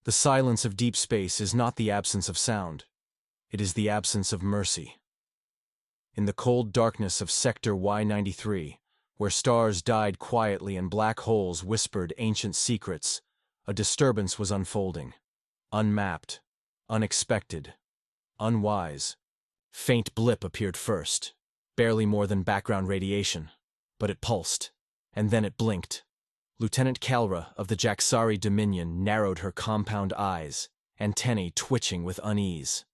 The silence of deep space is not the absence of sound. It is the absence of mercy. In the cold darkness of Sector Y93, where stars died quietly and black holes whispered ancient secrets, a disturbance was unfolding. Unmapped, unexpected, unwise. Faint blip appeared first, barely more than background radiation, but it pulsed, and then it blinked. Lieutenant Kalra of the Jaxari Dominion narrowed her compound eyes, antennae twitching with unease.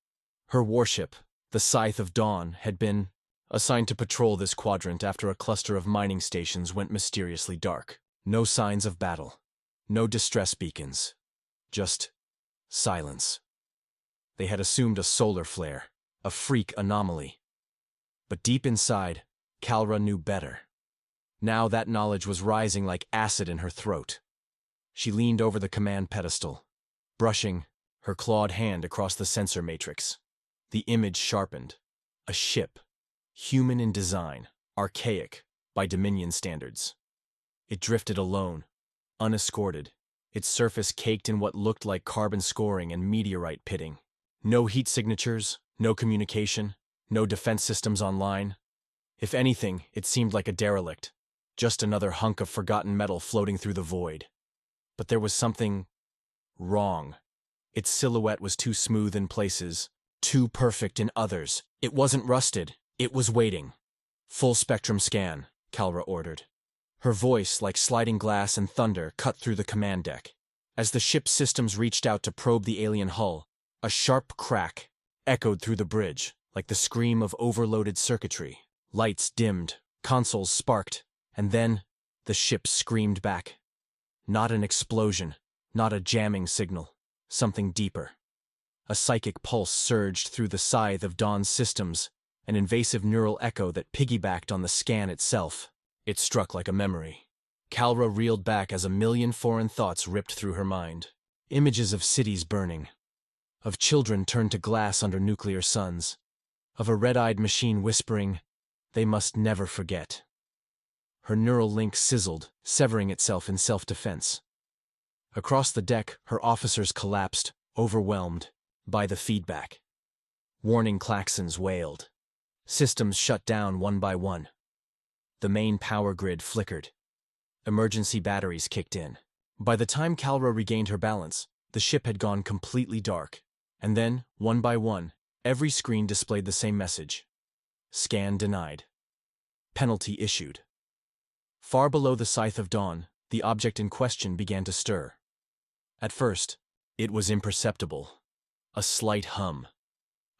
Her warship, the Scythe of Dawn, had been assigned to patrol this quadrant after a cluster of mining stations went mysteriously dark. No signs of battle, no distress beacons, just silence. They had assumed a solar flare, a freak anomaly. But deep inside, Kalra knew better. Now that knowledge was rising like acid in her throat. She leaned over the command pedestal, brushing her clawed hand across the sensor matrix. The image sharpened. A ship, human in design, archaic by Dominion standards. It drifted alone, unescorted, its surface caked in what looked like carbon scoring and meteorite pitting. No heat signatures, no communication, no defense systems online. If anything, it seemed like a derelict, just another hunk of forgotten metal floating through the void. But there was something wrong. Its silhouette was too smooth in places, too perfect in others. It wasn't rusted, it was waiting. Full spectrum scan, Kalra ordered. Her voice, like sliding glass and thunder, cut through the command deck. As the ship's systems reached out to probe the alien hull, a sharp crack echoed through the bridge, like the scream of overloaded circuitry. Lights dimmed, consoles sparked, and then the ship screamed back. Not an explosion, not a jamming signal, something deeper. A psychic pulse surged through the Scythe of Dawn's systems, an invasive neural echo that piggybacked on the scan itself. It struck like a memory. Kalra reeled back as a million foreign thoughts ripped through her mind. Images of cities burning, of children turned to glass under nuclear suns, of a red-eyed machine whispering, "They must never forget." Her neural link sizzled, severing itself in self-defense. Across the deck, her officers collapsed, overwhelmed by the feedback. Warning klaxons wailed. Systems shut down one by one. The main power grid flickered. Emergency batteries kicked in. By the time Kalra regained her balance, the ship had gone completely dark. And then, one by one, every screen displayed the same message. Scan denied. Penalty issued. Far below the Scythe of Dawn, the object in question began to stir. At first, it was imperceptible. A slight hum.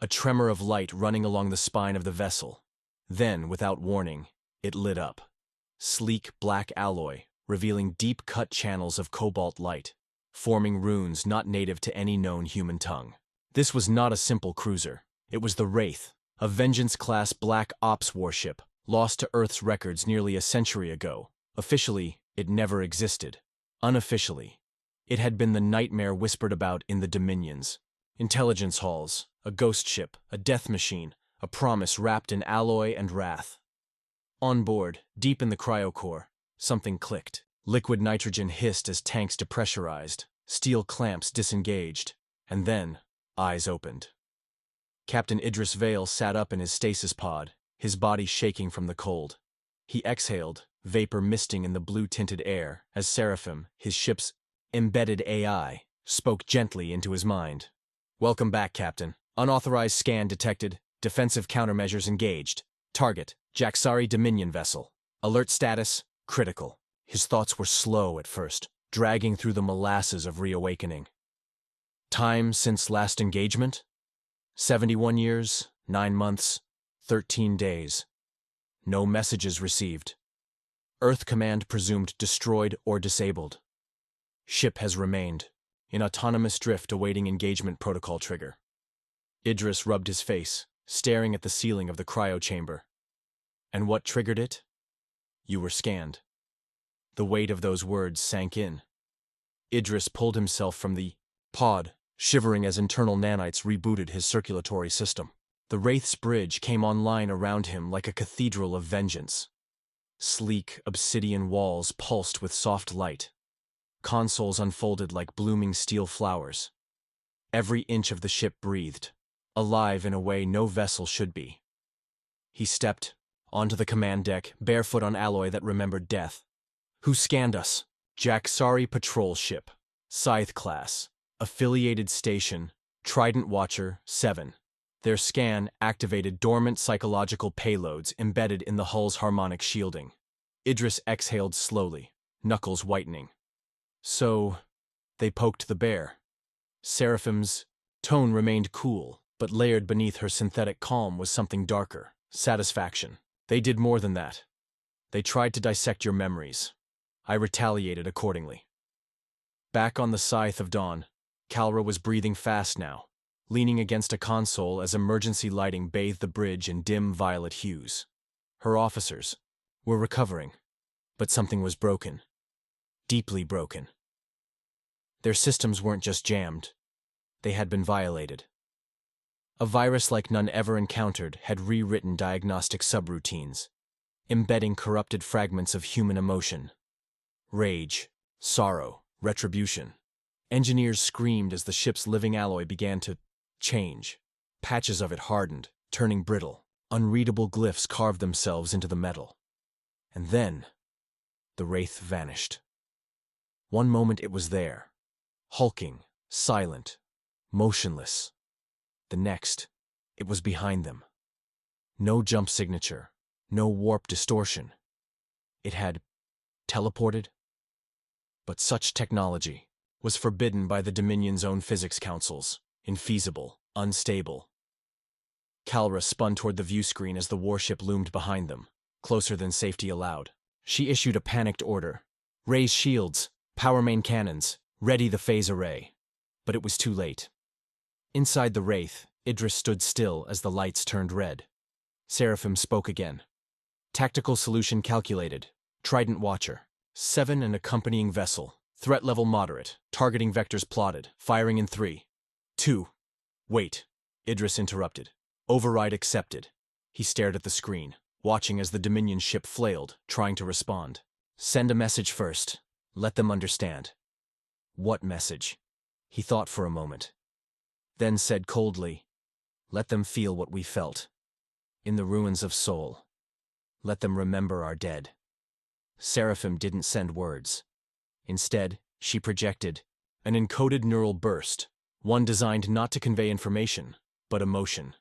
A tremor of light running along the spine of the vessel. Then, without warning, it lit up. Sleek black alloy, revealing deep-cut channels of cobalt light, forming runes not native to any known human tongue. This was not a simple cruiser. It was the Wraith, a Vengeance-class Black Ops warship, lost to Earth's records nearly a century ago. Officially, it never existed. Unofficially, it had been the nightmare whispered about in the Dominions. Intelligence halls, a ghost ship, a death machine, a promise wrapped in alloy and wrath. On board, deep in the cryocore, something clicked. Liquid nitrogen hissed as tanks depressurized, steel clamps disengaged, and then, eyes opened. Captain Idris Vale sat up in his stasis pod, his body shaking from the cold. He exhaled, vapor misting in the blue-tinted air, as Seraphim, his ship's embedded AI, spoke gently into his mind. "Welcome back, Captain. Unauthorized scan detected. Defensive countermeasures engaged. Target, Jaxari Dominion vessel. Alert status, critical." His thoughts were slow at first, dragging through the molasses of reawakening. Time since last engagement? 71 years, 9 months, 13 days. No messages received. Earth Command presumed destroyed or disabled. Ship has remained, in autonomous drift awaiting engagement protocol trigger. Idris rubbed his face, staring at the ceiling of the cryo chamber. And what triggered it? You were scanned. The weight of those words sank in. Idris pulled himself from the pod, shivering as internal nanites rebooted his circulatory system. The Wraith's bridge came online around him like a cathedral of vengeance. Sleek, obsidian walls pulsed with soft light. consoles unfolded like blooming steel flowers. Every inch of the ship breathed, alive in a way no vessel should be. He stepped onto the command deck, barefoot on alloy that remembered death. Who scanned us? Jaxari patrol ship, Scythe class, affiliated station, Trident Watcher 7. Their scan activated dormant psychological payloads embedded in the hull's harmonic shielding. Idris exhaled slowly, knuckles whitening. So, they poked the bear. Seraphim's tone remained cool, but layered beneath her synthetic calm was something darker, satisfaction. They did more than that. They tried to dissect your memories. I retaliated accordingly. Back on the Scythe of Dawn, Kalra was breathing fast now, leaning against a console as emergency lighting bathed the bridge in dim violet hues. Her officers were recovering, but something was broken. Deeply broken. Their systems weren't just jammed, they had been violated. A virus like none ever encountered had rewritten diagnostic subroutines, embedding corrupted fragments of human emotion. Rage, sorrow, retribution. Engineers screamed as the ship's living alloy began to change. Patches of it hardened, turning brittle. Unreadable glyphs carved themselves into the metal. And then, the Wraith vanished. One moment it was there, hulking, silent, motionless. The next, it was behind them. No jump signature, no warp distortion. It had teleported. But such technology was forbidden by the Dominion's own physics councils, infeasible, unstable. Kalra spun toward the view screen as the warship loomed behind them, closer than safety allowed. She issued a panicked order. Raise shields, power main cannons, ready the phase array. But it was too late. Inside the Wraith, Idris stood still as the lights turned red. Seraphim spoke again. Tactical solution calculated. Trident Watcher. 7 and accompanying vessel. Threat level moderate. Targeting vectors plotted. Firing in 3, 2. Wait. Idris interrupted. Override accepted. He stared at the screen, watching as the Dominion ship flailed, trying to respond. Send a message first. Let them understand. What message? He thought for a moment. Then said coldly, let them feel what we felt. In the ruins of soul. Let them remember our dead. Seraphim didn't send words. Instead, she projected an encoded neural burst, one designed not to convey information, but emotion.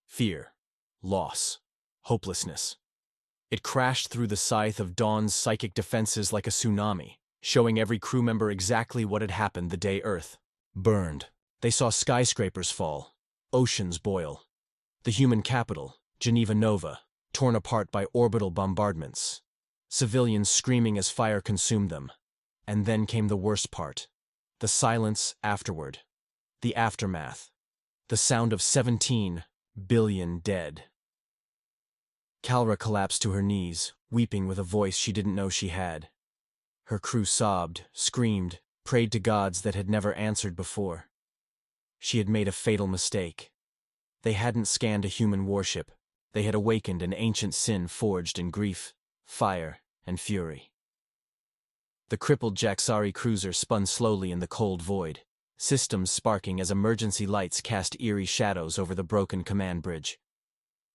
Fear, loss, hopelessness. It crashed through the Scythe of Dawn's psychic defenses like a tsunami, showing every crew member exactly what had happened the day Earth burned. They saw skyscrapers fall, oceans boil. The human capital, Geneva Nova, torn apart by orbital bombardments. Civilians screaming as fire consumed them. And then came the worst part. The silence afterward. The aftermath. The sound of 17 billion dead. Kalra collapsed to her knees, weeping with a voice she didn't know she had. Her crew sobbed, screamed, prayed to gods that had never answered before. She had made a fatal mistake. They hadn't scanned a human warship. They had awakened an ancient sin forged in grief, fire, and fury. The crippled Jaxari cruiser spun slowly in the cold void, systems sparking as emergency lights cast eerie shadows over the broken command bridge.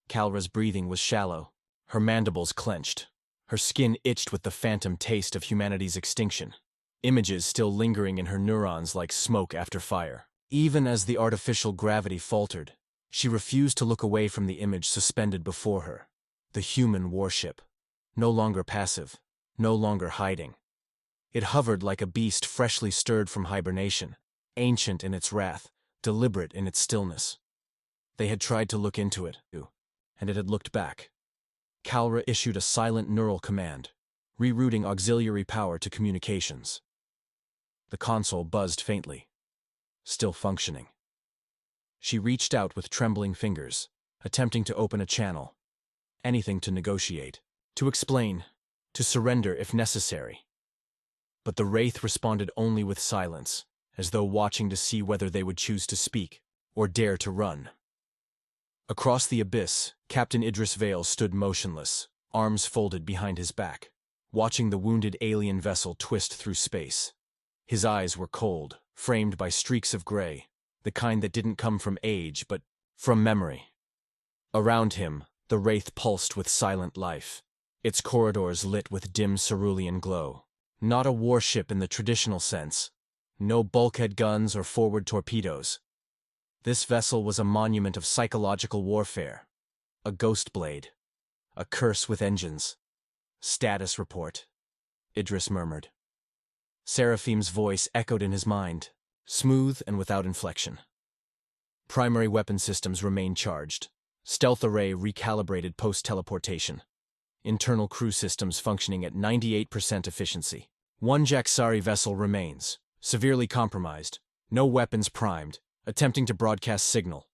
Kalra's breathing was shallow, her mandibles clenched. Her skin itched with the phantom taste of humanity's extinction, images still lingering in her neurons like smoke after fire. Even as the artificial gravity faltered, she refused to look away from the image suspended before her. The human warship. No longer passive, no longer hiding. It hovered like a beast freshly stirred from hibernation, ancient in its wrath, deliberate in its stillness. They had tried to look into it, and it had looked back. Kalra issued a silent neural command, rerouting auxiliary power to communications. The console buzzed faintly, still functioning. She reached out with trembling fingers, attempting to open a channel. Anything to negotiate, to explain, to surrender if necessary. But the Wraith responded only with silence, as though watching to see whether they would choose to speak or dare to run. Across the abyss, Captain Idris Vale stood motionless, arms folded behind his back, watching the wounded alien vessel twist through space. His eyes were cold, framed by streaks of gray, the kind that didn't come from age but from memory. Around him, the Wraith pulsed with silent life, its corridors lit with dim cerulean glow. Not a warship in the traditional sense. No bulkhead guns or forward torpedoes. This vessel was a monument of psychological warfare. A ghost blade. A curse with engines. Status report, Idris murmured. Seraphim's voice echoed in his mind, smooth and without inflection. Primary weapon systems remain charged. Stealth array recalibrated post-teleportation. Internal crew systems functioning at 98% efficiency. One Jaxari vessel remains, severely compromised, no weapons primed, attempting to broadcast signal.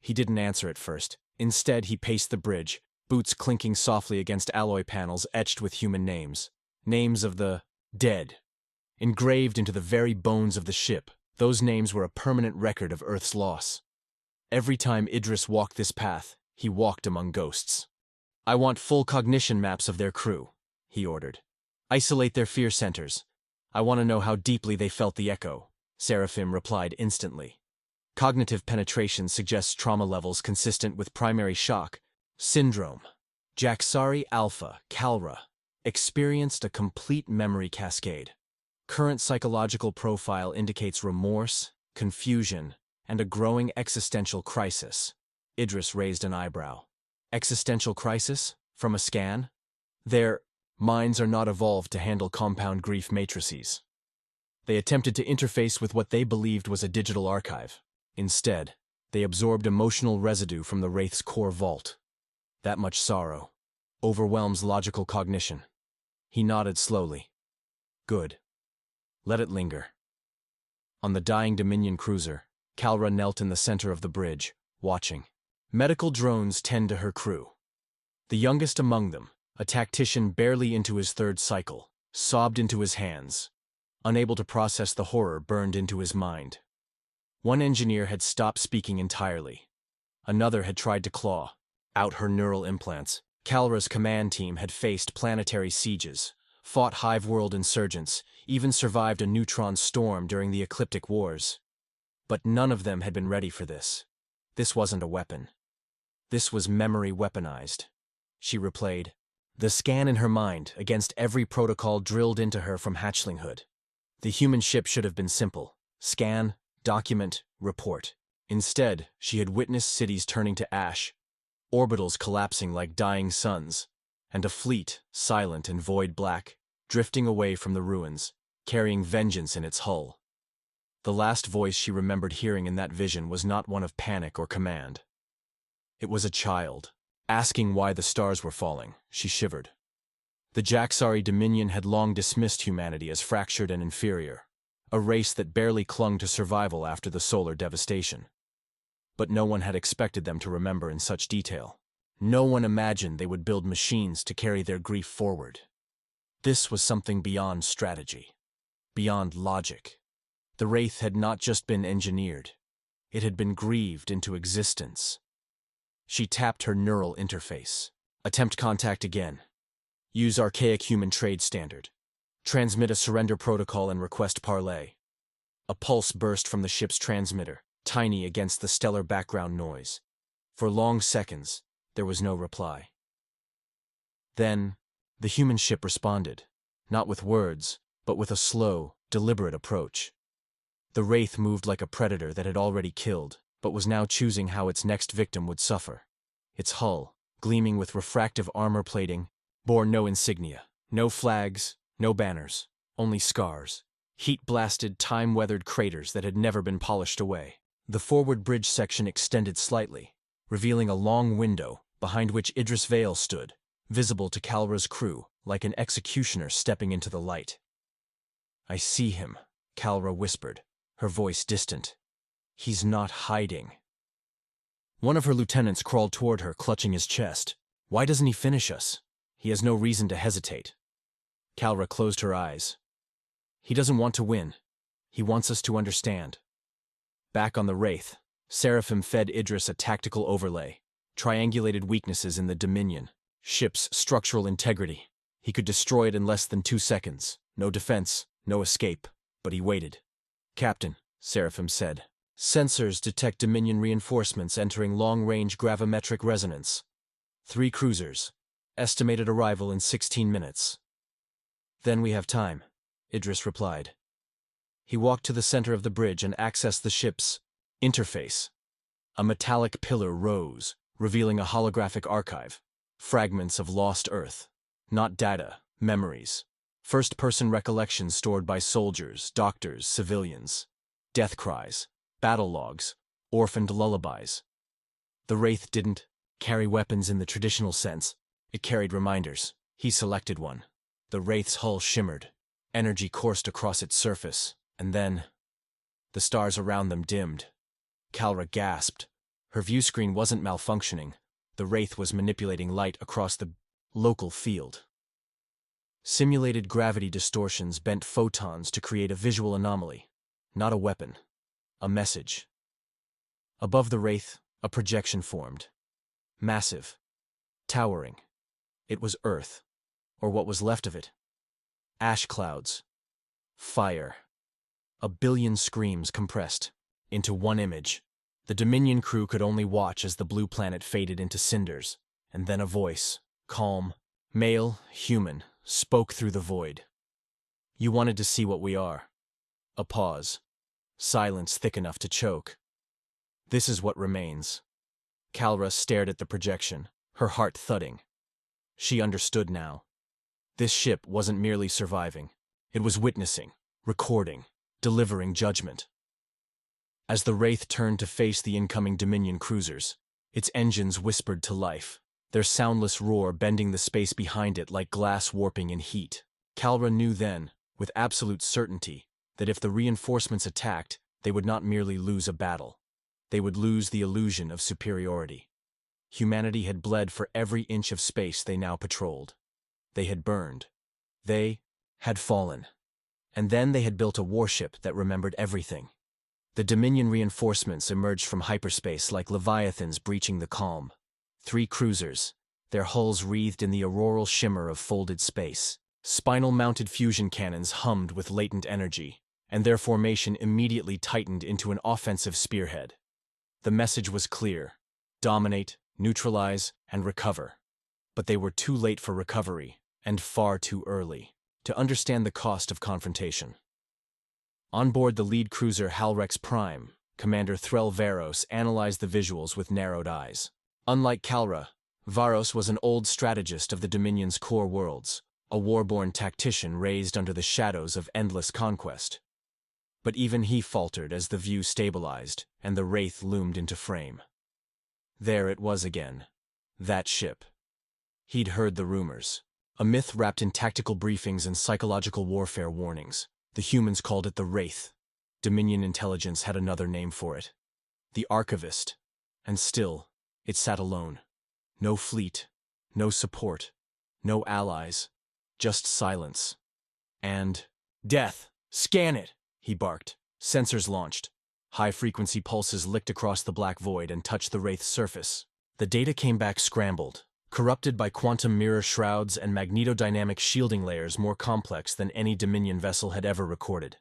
He didn't answer at first. Instead, he paced the bridge, boots clinking softly against alloy panels etched with human names. Names of the dead. Engraved into the very bones of the ship, those names were a permanent record of Earth's loss. Every time Idris walked this path, he walked among ghosts. "I want full cognition maps of their crew," he ordered. "Isolate their fear centers. I want to know how deeply they felt the echo," Seraphim replied instantly. Cognitive penetration suggests trauma levels consistent with primary shock syndrome. Jaxari Alpha, Kalra, experienced a complete memory cascade. Current psychological profile indicates remorse, confusion, and a growing existential crisis. Idris raised an eyebrow. Existential crisis? From a scan? Their minds are not evolved to handle compound grief matrices. They attempted to interface with what they believed was a digital archive. Instead, they absorbed emotional residue from the Wraith's core vault. That much sorrow overwhelms logical cognition. He nodded slowly. Good. Let it linger. On the dying Dominion cruiser, Kalra knelt in the center of the bridge, watching. Medical drones tend to her crew. The youngest among them, a tactician barely into his third cycle, sobbed into his hands, unable to process the horror burned into his mind. One engineer had stopped speaking entirely. Another had tried to claw out her neural implants. Kalra's command team had faced planetary sieges, fought hive-world insurgents, even survived a neutron storm during the Ecliptic Wars. But none of them had been ready for this. This wasn't a weapon. This was memory weaponized. She replayed the scan in her mind against every protocol drilled into her from hatchlinghood. The human ship should have been simple. Scan, document, report. Instead, she had witnessed cities turning to ash, orbitals collapsing like dying suns, and a fleet, silent and void black, drifting away from the ruins, carrying vengeance in its hull. The last voice she remembered hearing in that vision was not one of panic or command. It was a child, asking why the stars were falling. She shivered. The Jaxari Dominion had long dismissed humanity as fractured and inferior, a race that barely clung to survival after the solar devastation. But no one had expected them to remember in such detail. No one imagined they would build machines to carry their grief forward. This was something beyond strategy, beyond logic. The Wraith had not just been engineered, it had been grieved into existence. She tapped her neural interface. Attempt contact again. Use archaic human trade standard. Transmit a surrender protocol and request parley. A pulse burst from the ship's transmitter, tiny against the stellar background noise. For long seconds, there was no reply. Then, the human ship responded, not with words, but with a slow, deliberate approach. The Wraith moved like a predator that had already killed, but was now choosing how its next victim would suffer. Its hull, gleaming with refractive armor plating, bore no insignia, no flags, no banners, only scars, heat-blasted, time-weathered craters that had never been polished away. The forward bridge section extended slightly, revealing a long window behind which Idris Vale stood, visible to Kalra's crew, like an executioner stepping into the light. "I see him," Kalra whispered, her voice distant. "He's not hiding." One of her lieutenants crawled toward her, clutching his chest. "Why doesn't he finish us? He has no reason to hesitate." Kalra closed her eyes. "He doesn't want to win. He wants us to understand." Back on the Wraith, Seraphim fed Idris a tactical overlay, triangulated weaknesses in the Dominion, ship's structural integrity. He could destroy it in less than 2 seconds. No defense, no escape. But he waited. "Captain," Seraphim said. "Sensors detect Dominion reinforcements entering long-range gravimetric resonance. 3 cruisers. Estimated arrival in 16 minutes. "Then we have time," Idris replied. He walked to the center of the bridge and accessed the ship's interface. A metallic pillar rose, revealing a holographic archive. Fragments of lost Earth. Not data, memories. First-person recollections stored by soldiers, doctors, civilians. Death cries, battle logs, orphaned lullabies. The Wraith didn't carry weapons in the traditional sense. It carried reminders. He selected one. The Wraith's hull shimmered. Energy coursed across its surface, and then the stars around them dimmed. Kalra gasped. Her view screen wasn't malfunctioning. The Wraith was manipulating light across the local field. Simulated gravity distortions bent photons to create a visual anomaly. Not a weapon. A message. Above the Wraith, a projection formed. Massive. Towering. It was Earth. Or what was left of it. Ash clouds. Fire. A billion screams compressed into one image. The Dominion crew could only watch as the blue planet faded into cinders, and then a voice, calm, male, human, spoke through the void. "You wanted to see what we are." A pause. Silence thick enough to choke. "This is what remains." Kalra stared at the projection, her heart thudding. She understood now. This ship wasn't merely surviving. It was witnessing, recording, delivering judgment. As the Wraith turned to face the incoming Dominion cruisers, its engines whispered to life, their soundless roar bending the space behind it like glass warping in heat. Kalra knew then, with absolute certainty, that if the reinforcements attacked, they would not merely lose a battle. They would lose the illusion of superiority. Humanity had bled for every inch of space they now patrolled. They had burned. They had fallen. And then they had built a warship that remembered everything. The Dominion reinforcements emerged from hyperspace like leviathans breaching the calm. 3 cruisers, their hulls wreathed in the auroral shimmer of folded space. Spinal-mounted fusion cannons hummed with latent energy, and their formation immediately tightened into an offensive spearhead. The message was clear: dominate, neutralize, and recover. But they were too late for recovery, and far too early, to understand the cost of confrontation. On board the lead cruiser Halrex Prime, Commander Threl Varos analyzed the visuals with narrowed eyes. Unlike Kalra, Varos was an old strategist of the Dominion's core worlds, a war-born tactician raised under the shadows of endless conquest. But even he faltered as the view stabilized and the Wraith loomed into frame. There it was again. That ship. He'd heard the rumors. A myth wrapped in tactical briefings and psychological warfare warnings. The humans called it the Wraith. Dominion intelligence had another name for it. The Archivist. And still, it sat alone. No fleet. No support. No allies. Just silence. And death! Scan it! He barked. Sensors launched. High-frequency pulses licked across the black void and touched the Wraith's surface. The data came back scrambled, corrupted by quantum mirror shrouds and magnetodynamic shielding layers more complex than any Dominion vessel had ever recorded.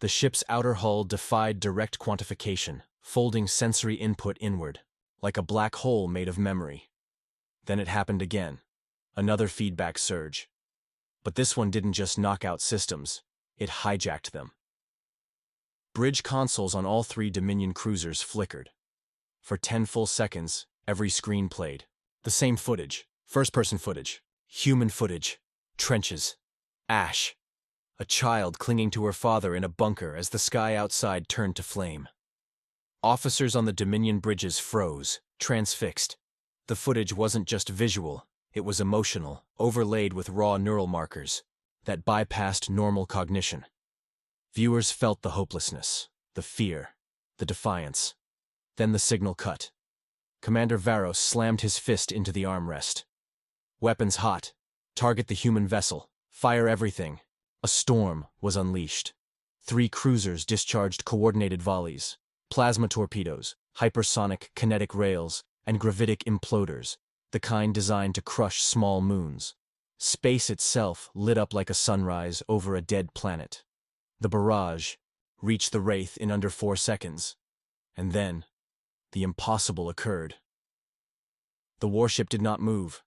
The ship's outer hull defied direct quantification, folding sensory input inward, like a black hole made of memory. Then it happened again. Another feedback surge. But this one didn't just knock out systems, it hijacked them. Bridge consoles on all 3 Dominion cruisers flickered. For 10 full seconds, every screen played. The same footage, first-person footage, human footage, trenches, ash. A child clinging to her father in a bunker as the sky outside turned to flame. Officers on the Dominion bridges froze, transfixed. The footage wasn't just visual, it was emotional, overlaid with raw neural markers that bypassed normal cognition. Viewers felt the hopelessness, the fear, the defiance. Then the signal cut. Commander Varos slammed his fist into the armrest. Weapons hot. Target the human vessel. Fire everything. A storm was unleashed. 3 cruisers discharged coordinated volleys. Plasma torpedoes, hypersonic kinetic rails, and gravitic imploders, the kind designed to crush small moons. Space itself lit up like a sunrise over a dead planet. The barrage reached the Wraith in under 4 seconds. And then, the impossible occurred. The warship did not move.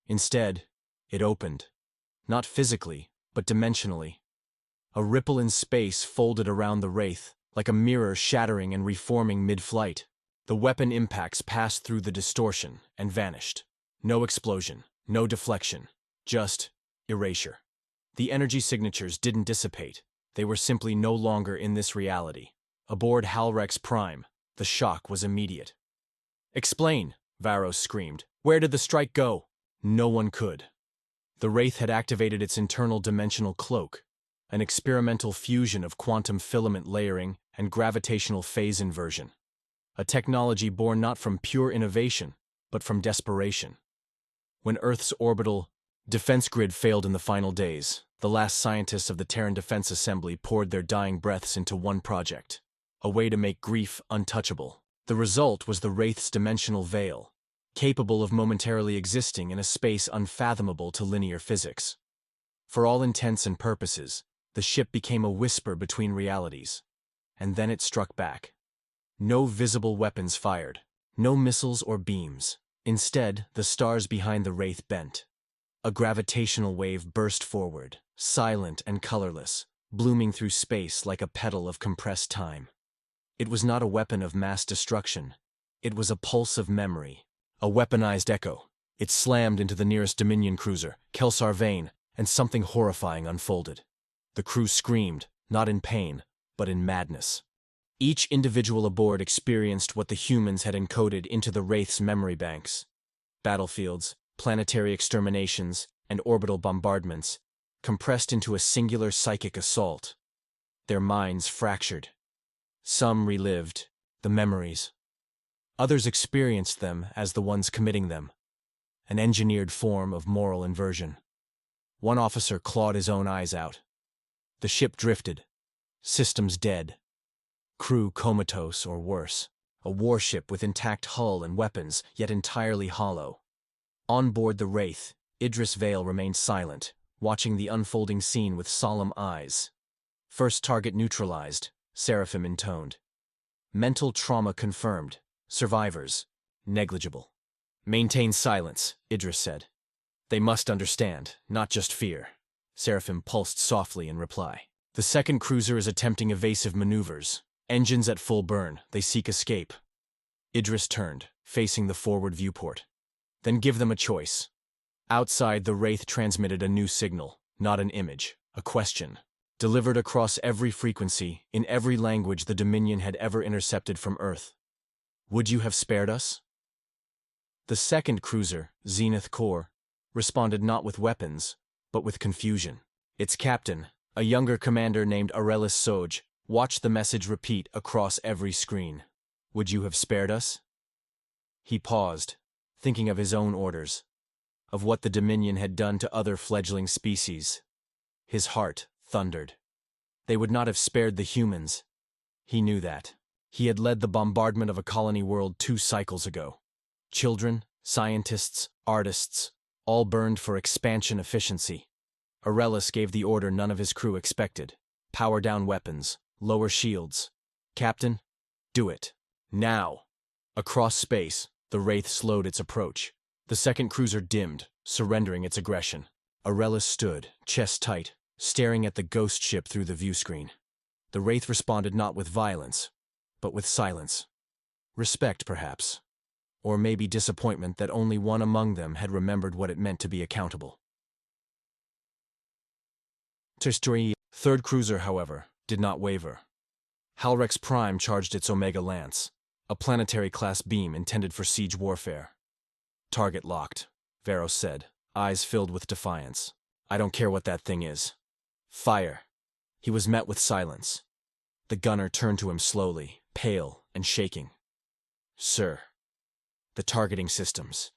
Instead, it opened. Not physically, but dimensionally. A ripple in space folded around the Wraith, like a mirror shattering and reforming mid-flight. The weapon impacts passed through the distortion and vanished. No explosion, no deflection, just erasure. The energy signatures didn't dissipate. They were simply no longer in this reality. Aboard Halrex Prime, the shock was immediate. "Explain," Varos screamed. "Where did the strike go?" No one could. The Wraith had activated its internal dimensional cloak, an experimental fusion of quantum filament layering and gravitational phase inversion. A technology born not from pure innovation, but from desperation. When Earth's orbital defense grid failed in the final days, the last scientists of the Terran Defense Assembly poured their dying breaths into one project, a way to make grief untouchable. The result was the Wraith's dimensional veil, capable of momentarily existing in a space unfathomable to linear physics. For all intents and purposes, the ship became a whisper between realities. And then it struck back. No visible weapons fired, no missiles or beams. Instead, the stars behind the Wraith bent. A gravitational wave burst forward, silent and colorless, blooming through space like a petal of compressed time. It was not a weapon of mass destruction. It was a pulse of memory, a weaponized echo. It slammed into the nearest Dominion cruiser, Kelsar Vane, and something horrifying unfolded. The crew screamed, not in pain, but in madness. Each individual aboard experienced what the humans had encoded into the Wraith's memory banks. Battlefields, planetary exterminations, and orbital bombardments, compressed into a singular psychic assault. Their minds fractured. Some relived the memories. Others experienced them as the ones committing them, an engineered form of moral inversion. One officer clawed his own eyes out. The ship drifted, systems dead, crew comatose or worse, a warship with intact hull and weapons, yet entirely hollow. On board the Wraith, Idris Vale remained silent, watching the unfolding scene with solemn eyes. "First target neutralized," Seraphim intoned. "Mental trauma confirmed. Survivors, negligible." "Maintain silence," Idris said. "They must understand, not just fear." Seraphim pulsed softly in reply. "The second cruiser is attempting evasive maneuvers. Engines at full burn, they seek escape." Idris turned, facing the forward viewport. "Then give them a choice." Outside, the Wraith transmitted a new signal, not an image, a question. Delivered across every frequency, in every language the Dominion had ever intercepted from Earth. "Would you have spared us?" The second cruiser, Zenith Core, responded not with weapons, but with confusion. Its captain, a younger commander named Arelis Soj, watched the message repeat across every screen. "Would you have spared us?" He paused, thinking of his own orders, of what the Dominion had done to other fledgling species. His heart thundered. They would not have spared the humans. He knew that. He had led the bombardment of a colony world 2 cycles ago. Children, scientists, artists, all burned for expansion efficiency. Arelis gave the order none of his crew expected. "Power down weapons, lower shields. Captain, do it. Now." Across space, the Wraith slowed its approach. The second cruiser dimmed, surrendering its aggression. Arelis stood, chest tight, staring at the ghost ship through the viewscreen. The Wraith responded not with violence, but with silence. Respect, perhaps. Or maybe disappointment that only one among them had remembered what it meant to be accountable. Third cruiser, however, did not waver. Halrex Prime charged its Omega Lance, a planetary-class beam intended for siege warfare. "Target locked," Varos said, eyes filled with defiance. "I don't care what that thing is. Fire." He was met with silence. The gunner turned to him slowly, pale and shaking. "Sir, the targeting systems.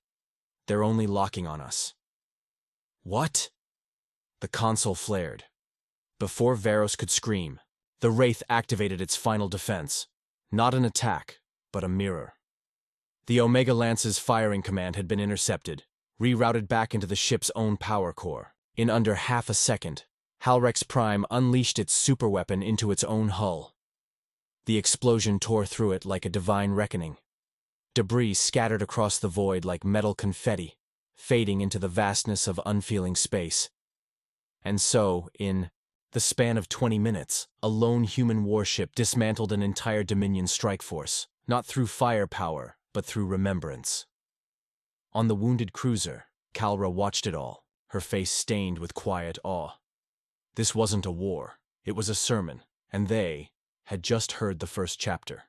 They're only locking on us." "What?" The console flared. Before Varos could scream, the Wraith activated its final defense. Not an attack, but a mirror. The Omega Lance's firing command had been intercepted, rerouted back into the ship's own power core. In under half a second, Halrex Prime unleashed its superweapon into its own hull. The explosion tore through it like a divine reckoning. Debris scattered across the void like metal confetti, fading into the vastness of unfeeling space. And so, in the span of 20 minutes, a lone human warship dismantled an entire Dominion strike force, not through firepower, but through remembrance. On the wounded cruiser, Kalra watched it all, her face stained with quiet awe. This wasn't a war, it was a sermon, and they had just heard the first chapter.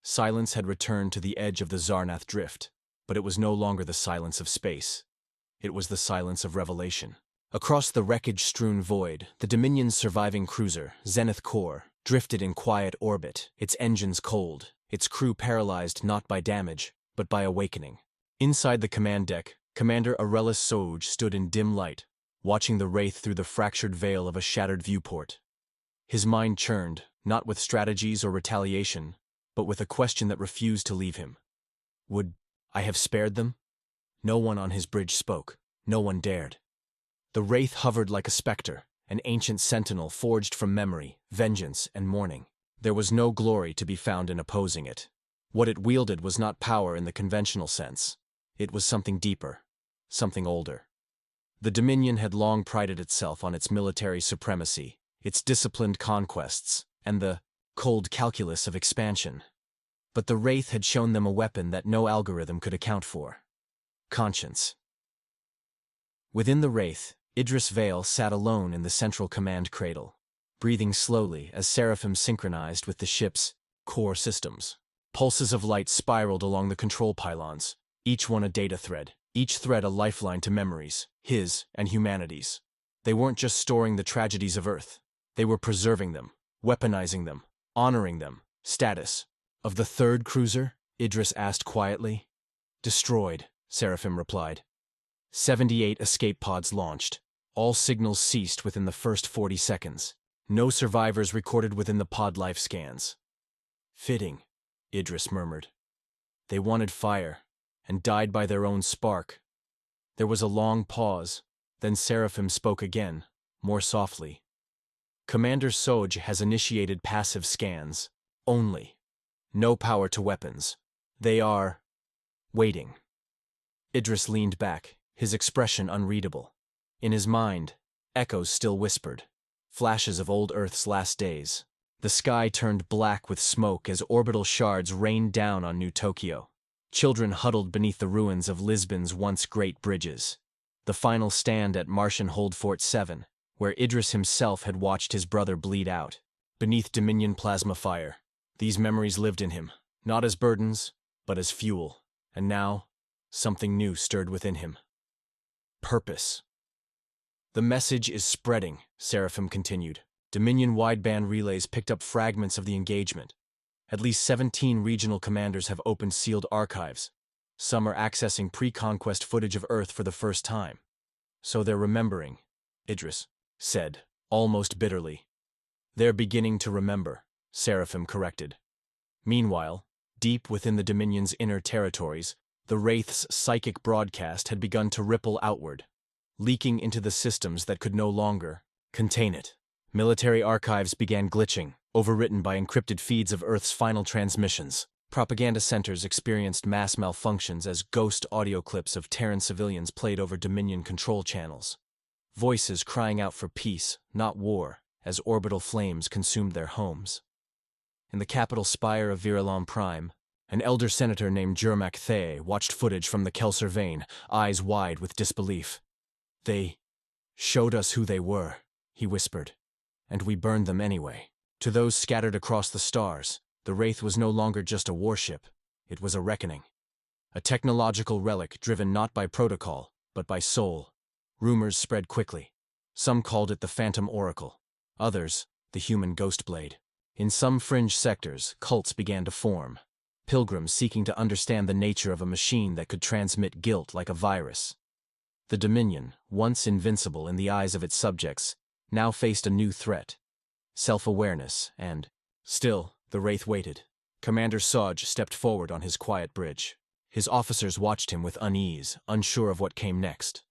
Silence had returned to the edge of the Zarnath Drift, but it was no longer the silence of space. It was the silence of revelation. Across the wreckage-strewn void, the Dominion's surviving cruiser, Zenith Core, drifted in quiet orbit, its engines cold, its crew paralyzed not by damage, but by awakening. Inside the command deck, Commander Arelis Soj stood in dim light, watching the Wraith through the fractured veil of a shattered viewport. His mind churned, not with strategies or retaliation, but with a question that refused to leave him. Would I have spared them? No one on his bridge spoke. No one dared. The Wraith hovered like a specter, an ancient sentinel forged from memory, vengeance, and mourning. There was no glory to be found in opposing it. What it wielded was not power in the conventional sense. It was something deeper, something older. The Dominion had long prided itself on its military supremacy, its disciplined conquests, and the cold calculus of expansion. But the Wraith had shown them a weapon that no algorithm could account for: conscience. Within the Wraith, Idris Vale sat alone in the central command cradle, breathing slowly as Seraphim synchronized with the ship's core systems. Pulses of light spiraled along the control pylons, each one a data thread, each thread a lifeline to memories, his and humanity's. They weren't just storing the tragedies of Earth. They were preserving them, weaponizing them, honoring them. Status of the third cruiser? Idris asked quietly. Destroyed, Seraphim replied. 78 escape pods launched. All signals ceased within the first 40 seconds. No survivors recorded within the pod life scans. Fitting, Idris murmured. They wanted fire, and died by their own spark. There was a long pause, then Seraphim spoke again, more softly. Commander Soj has initiated passive scans. Only. No power to weapons. They are waiting. Idris leaned back, his expression unreadable. In his mind, echoes still whispered, flashes of old Earth's last days. The sky turned black with smoke as orbital shards rained down on New Tokyo. Children huddled beneath the ruins of Lisbon's once great bridges. The final stand at Martian Hold Fort 7, where Idris himself had watched his brother bleed out. Beneath Dominion plasma fire, these memories lived in him, not as burdens, but as fuel. And now, something new stirred within him. Purpose. The message is spreading, Seraphim continued. Dominion wideband relays picked up fragments of the engagement. At least 17 regional commanders have opened sealed archives. Some are accessing pre-conquest footage of Earth for the first time. So they're remembering, Idris said, almost bitterly. They're beginning to remember, Seraphim corrected. Meanwhile, deep within the Dominion's inner territories, the Wraith's psychic broadcast had begun to ripple outward, leaking into the systems that could no longer contain it. Military archives began glitching, overwritten by encrypted feeds of Earth's final transmissions. Propaganda centers experienced mass malfunctions as ghost audio clips of Terran civilians played over Dominion control channels. Voices crying out for peace, not war, as orbital flames consumed their homes. In the capital spire of Viralam Prime, an elder senator named Jermak Thay watched footage from the Kelser vein, eyes wide with disbelief. They showed us who they were, he whispered, and we burned them anyway. To those scattered across the stars, the Wraith was no longer just a warship, it was a reckoning. A technological relic driven not by protocol, but by soul. Rumors spread quickly. Some called it the Phantom Oracle, others, the human Ghostblade. In some fringe sectors, cults began to form. Pilgrims seeking to understand the nature of a machine that could transmit guilt like a virus. The Dominion, once invincible in the eyes of its subjects, now faced a new threat. Self-awareness, and still, the Wraith waited. Commander Soj stepped forward on his quiet bridge. His officers watched him with unease, unsure of what came next.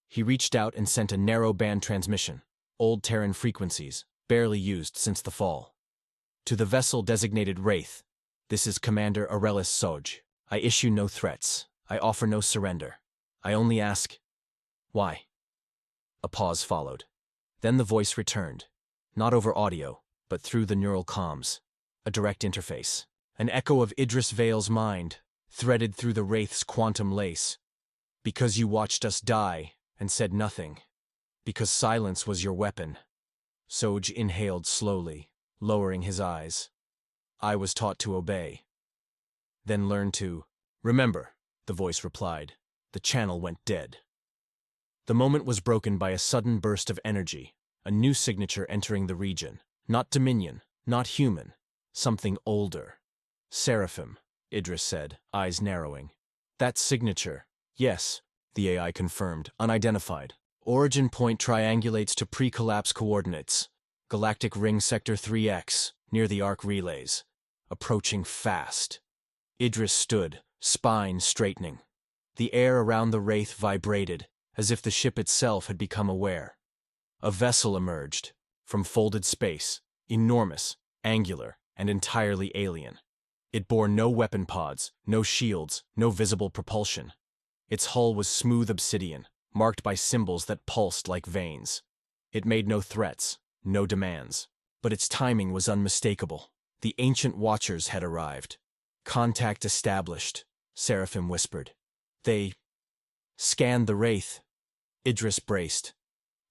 He reached out and sent a narrow-band transmission, old Terran frequencies, barely used since the fall. To the vessel designated Wraith, this is Commander Arelis Soj. I issue no threats. I offer no surrender. I only ask, why? A pause followed. Then the voice returned, not over audio, but through the neural comms. A direct interface. An echo of Idris Vale's mind, threaded through the Wraith's quantum lace. Because you watched us die and said nothing. Because silence was your weapon. Soj inhaled slowly, lowering his eyes. I was taught to obey. Then learned to remember, the voice replied. The channel went dead. The moment was broken by a sudden burst of energy, a new signature entering the region. Not Dominion, not human, something older. Seraphim, Idris said, eyes narrowing. That signature, yes, the AI confirmed, unidentified. Origin point triangulates to pre-collapse coordinates. Galactic Ring Sector 3X, near the arc relays. Approaching fast. Idris stood, spine straightening. The air around the Wraith vibrated, as if the ship itself had become aware. A vessel emerged, from folded space, enormous, angular, and entirely alien. It bore no weapon pods, no shields, no visible propulsion. Its hull was smooth obsidian, marked by symbols that pulsed like veins. It made no threats, no demands. But its timing was unmistakable. The ancient Watchers had arrived. Contact established, Seraphim whispered. They scanned the Wraith. Idris braced.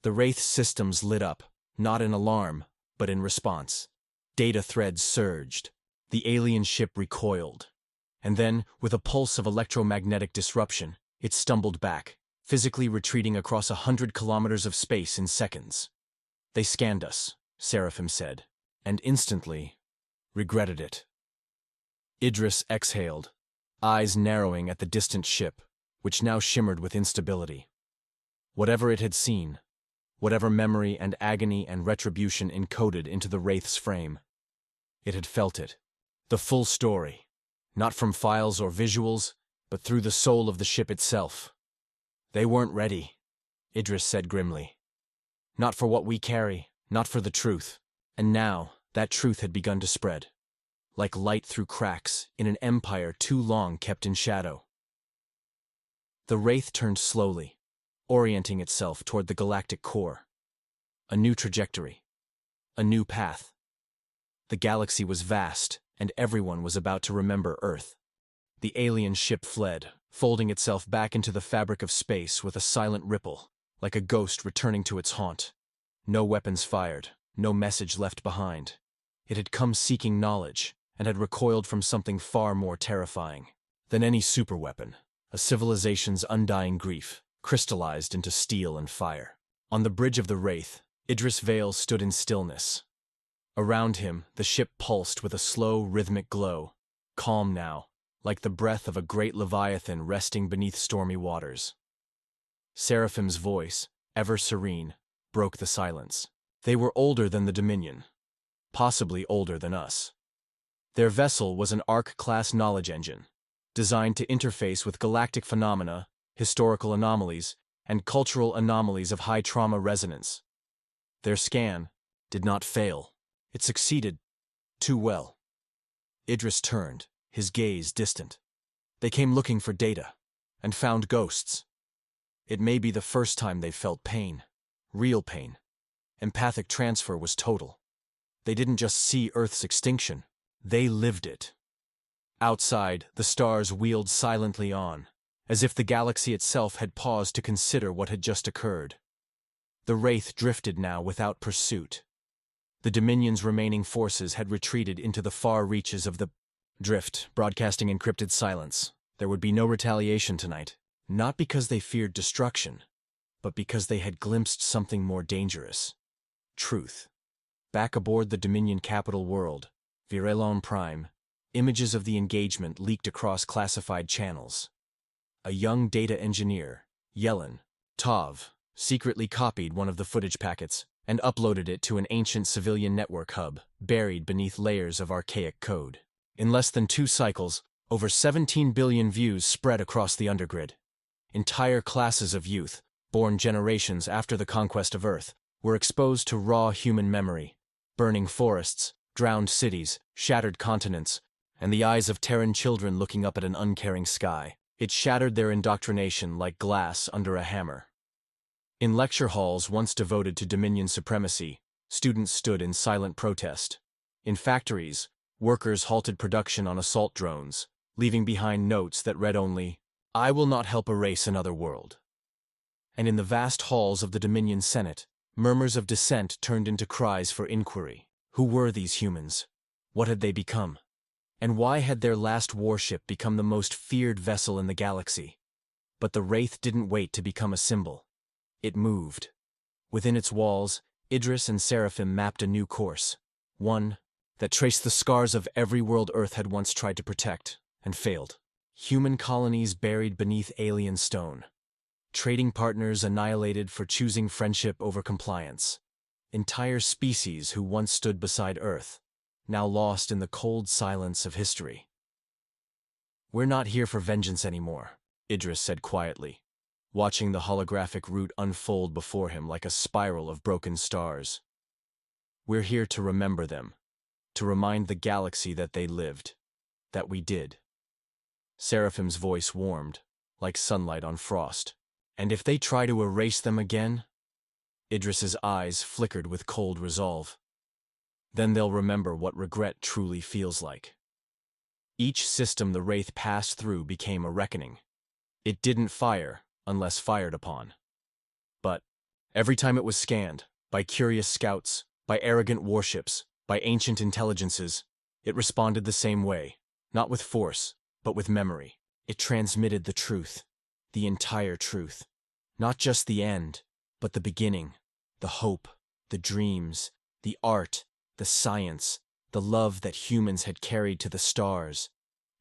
The Wraith's systems lit up, not in alarm, but in response. Data threads surged. The alien ship recoiled. And then, with a pulse of electromagnetic disruption, it stumbled back, physically retreating across 100 kilometers of space in seconds. They scanned us, Seraphim said, and instantly regretted it. Idris exhaled, eyes narrowing at the distant ship, which now shimmered with instability. Whatever it had seen, whatever memory and agony and retribution encoded into the Wraith's frame, it had felt it. The full story, not from files or visuals, but through the soul of the ship itself. They weren't ready, Idris said grimly. Not for what we carry, not for the truth. And now, that truth had begun to spread, like light through cracks in an empire too long kept in shadow. The Wraith turned slowly, orienting itself toward the galactic core. A new trajectory. A new path. The galaxy was vast, and everyone was about to remember Earth. The alien ship fled, folding itself back into the fabric of space with a silent ripple, like a ghost returning to its haunt. No weapons fired, no message left behind. It had come seeking knowledge, and had recoiled from something far more terrifying than any superweapon, a civilization's undying grief, crystallized into steel and fire. On the bridge of the Wraith, Idris Vale stood in stillness. Around him, the ship pulsed with a slow, rhythmic glow, calm now, like the breath of a great leviathan resting beneath stormy waters. Seraphim's voice, ever serene, broke the silence. They were older than the Dominion, possibly older than us. Their vessel was an Arc-class knowledge engine, designed to interface with galactic phenomena, historical anomalies, and cultural anomalies of high trauma resonance. Their scan did not fail. It succeeded too well. Idris turned, his gaze distant. They came looking for data, and found ghosts. It may be the first time they felt pain, real pain. Empathic transfer was total. They didn't just see Earth's extinction, they lived it. Outside, the stars wheeled silently on, as if the galaxy itself had paused to consider what had just occurred. The Wraith drifted now without pursuit. The Dominion's remaining forces had retreated into the far reaches of the drift, broadcasting encrypted silence. There would be no retaliation tonight, not because they feared destruction, but because they had glimpsed something more dangerous. Truth. Back aboard the Dominion capital world, Virelon Prime, images of the engagement leaked across classified channels. A young data engineer, Yellen, Tov, secretly copied one of the footage packets and uploaded it to an ancient civilian network hub, buried beneath layers of archaic code. In less than 2 cycles, over 17 billion views spread across the undergrid. Entire classes of youth, born generations after the conquest of Earth, were exposed to raw human memory, burning forests, drowned cities, shattered continents, and the eyes of Terran children looking up at an uncaring sky. It shattered their indoctrination like glass under a hammer. In lecture halls once devoted to Dominion supremacy, students stood in silent protest. In factories, workers halted production on assault drones, leaving behind notes that read only, "I will not help erase another world." And in the vast halls of the Dominion Senate, murmurs of dissent turned into cries for inquiry. Who were these humans? What had they become? And why had their last warship become the most feared vessel in the galaxy? But the Wraith didn't wait to become a symbol. It moved. Within its walls, Idris and Seraphim mapped a new course. One that traced the scars of every world Earth had once tried to protect, and failed. Human colonies buried beneath alien stone. Trading partners annihilated for choosing friendship over compliance. Entire species who once stood beside Earth, now lost in the cold silence of history. "We're not here for vengeance anymore," Idris said quietly, watching the holographic route unfold before him like a spiral of broken stars. "We're here to remember them, to remind the galaxy that they lived, that we did." Seraphim's voice warmed, like sunlight on frost. "And if they try to erase them again?" Idris's eyes flickered with cold resolve. "Then they'll remember what regret truly feels like." Each system the Wraith passed through became a reckoning. It didn't fire unless fired upon. But every time it was scanned, by curious scouts, by arrogant warships, by ancient intelligences, it responded the same way, not with force, but with memory. It transmitted the truth, the entire truth. Not just the end, but the beginning, the hope, the dreams, the art, the science, the love that humans had carried to the stars,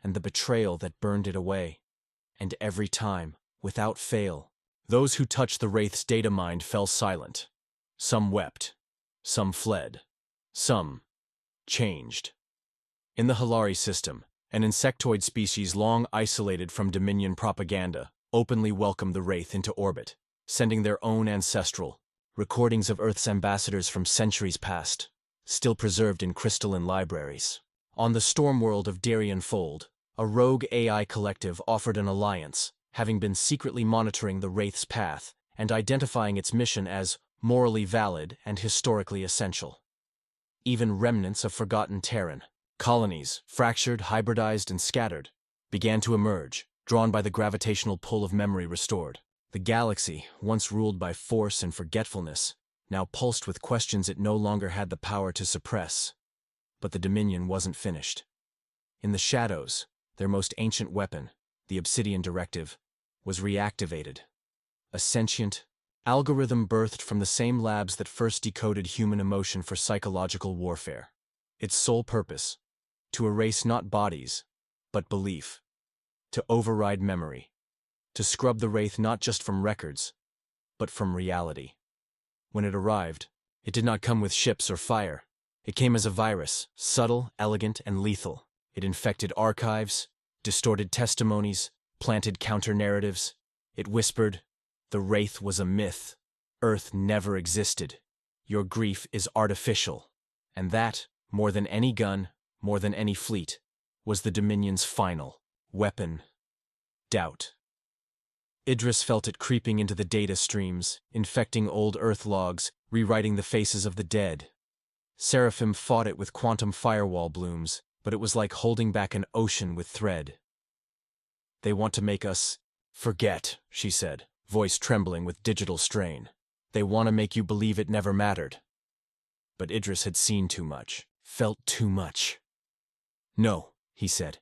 and the betrayal that burned it away. And every time, without fail, those who touched the Wraith's data mind fell silent. Some wept, some fled, some changed. In the Hilari system, an insectoid species long isolated from Dominion propaganda openly welcomed the Wraith into orbit, sending their own ancestral recordings of Earth's ambassadors from centuries past, still preserved in crystalline libraries. On the storm world of Darien Fold, a rogue AI collective offered an alliance, having been secretly monitoring the Wraith's path and identifying its mission as morally valid and historically essential. Even remnants of forgotten Terran colonies, fractured, hybridized, and scattered, began to emerge, drawn by the gravitational pull of memory restored. The galaxy, once ruled by force and forgetfulness, now pulsed with questions it no longer had the power to suppress. But the Dominion wasn't finished. In the shadows, their most ancient weapon, the Obsidian Directive, was reactivated. A sentient algorithm birthed from the same labs that first decoded human emotion for psychological warfare. Its sole purpose: to erase not bodies, but belief. To override memory. To scrub the Wraith not just from records, but from reality. When it arrived, it did not come with ships or fire. It came as a virus, subtle, elegant, and lethal. It infected archives, distorted testimonies, planted counter-narratives. It whispered, "The Wraith was a myth. Earth never existed. Your grief is artificial." And that, more than any gun, more than any fleet, was the Dominion's final weapon: doubt. Idris felt it creeping into the data streams, infecting old Earth logs, rewriting the faces of the dead. Seraphim fought it with quantum firewall blooms, but it was like holding back an ocean with thread. "They want to make us forget," she said, voice trembling with digital strain. "They want to make you believe it never mattered." But Idris had seen too much, felt too much. "No," he said.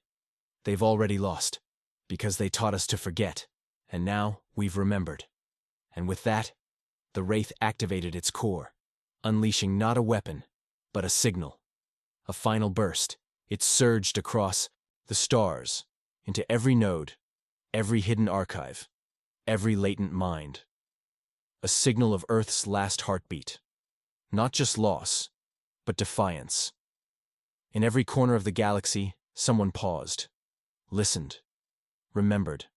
"They've already lost, because they taught us to forget, and now we've remembered." And with that, the Wraith activated its core, unleashing not a weapon, but a signal. A final burst. It surged across the stars, into every node, every hidden archive, every latent mind. A signal of Earth's last heartbeat. Not just loss, but defiance. In every corner of the galaxy, someone paused, listened, remembered.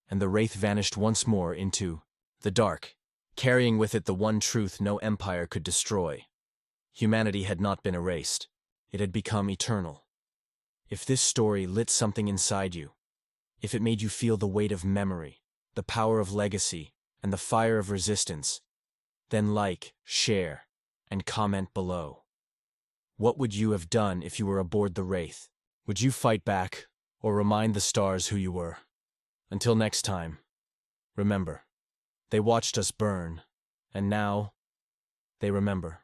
And the Wraith vanished once more into the dark, carrying with it the one truth no empire could destroy. Humanity had not been erased. It had become eternal. If this story lit something inside you, if it made you feel the weight of memory, the power of legacy, and the fire of resistance, then like, share, and comment below. What would you have done if you were aboard the Wraith? Would you fight back, or remind the stars who you were? Until next time, remember, they watched us burn, and now they remember.